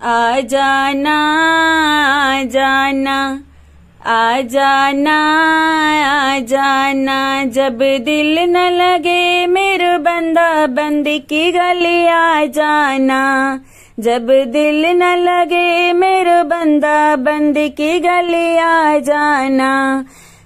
आ जाना आ जाना आ जाना आ जाना, जब दिल न लगे मेरे बंदा बंदी की गली आ जाना। जब दिल न लगे मेरे बंदा बंदी की गली आ जाना।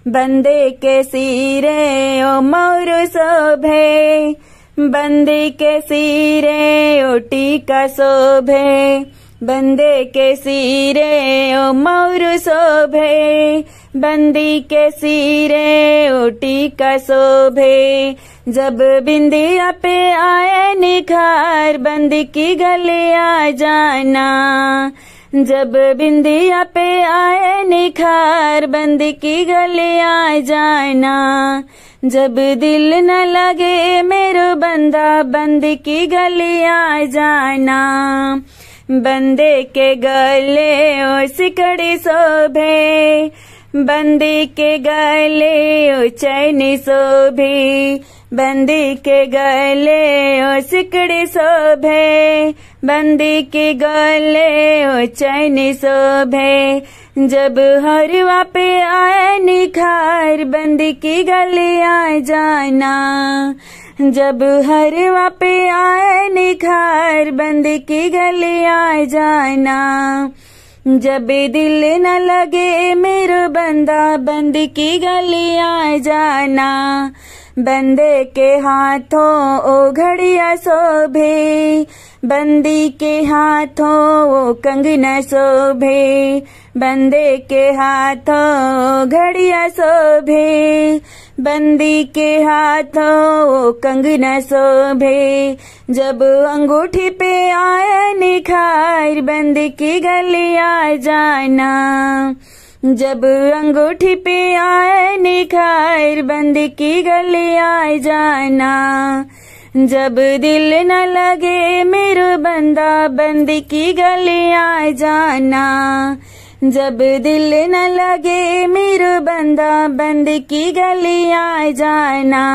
बंदे के सिरे ओ मोर शोभे, बंदी के सिरे ओ टीका शोभे। बंदे के सिरे ओ मोर शोभे, बंदी के सिरे ओ टीका शोभे। जब बिंदिया पे आए निखार बंदी की गली आ जाना। जब बिंदिया पे आए निखार बंदी की गली आ जाना। जब दिल न लगे मेरे बंदा बंदी की गली आ जाना। बंदे के गले ओ सिकड़ी शोभे, बंदी के गले ओ चैनी शोभे। बंदी के गले ओ सिकड़ी शोभे, बंदी के गले ओ चैनी शोभे। जब हरवा पे आए निखार बंदी की गली आ जाना। जब हरवा पे आए निखार बंदी की गली आ जाना। जब दिल न लगे मेरे बंदा बंदी की गली आ जाना। बंदे के हाथों ओ घड़िया शोभे, बंदी के हाथों ओ कंगना शोभे। बंदे के हाथों ओ घड़िया शोभे, बंदी के हाथों ओ कंगना शोभे। जब अंगूठी पे आए निखार बंदी की गली आ जाना। जब अंगूठी पे आए निखार बंदी की गली आ जाना। जब दिल न लगे मेरे बंदा बंदी की गली आ जाना। जब दिल न लगे मेरे बंदा बंदी की गली आ जाना।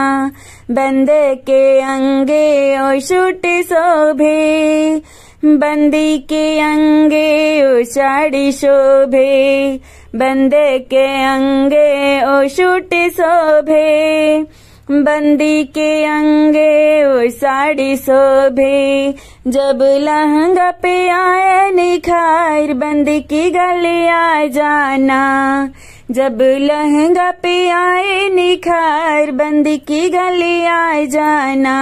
बंदे के अंगे ओ शूट शोभे, बंदी के अंगे ओ साड़ी शोभे। बंदे के अंगे ओ शूट शोभे, बंदी के अंगे ओ साड़ी शोभे। जब लहंगा पे आए निखार बंदी की गली आ जाना। जब लहंगा पे आए निखार बंदी की गली आ जाना।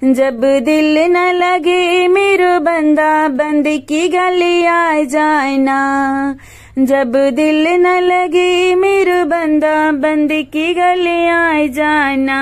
जब दिल न लगे मेरे बंदा बंदी की गली आ जाना। जब दिल न लगे मेरे बंदा बंदी की गली आ जाना।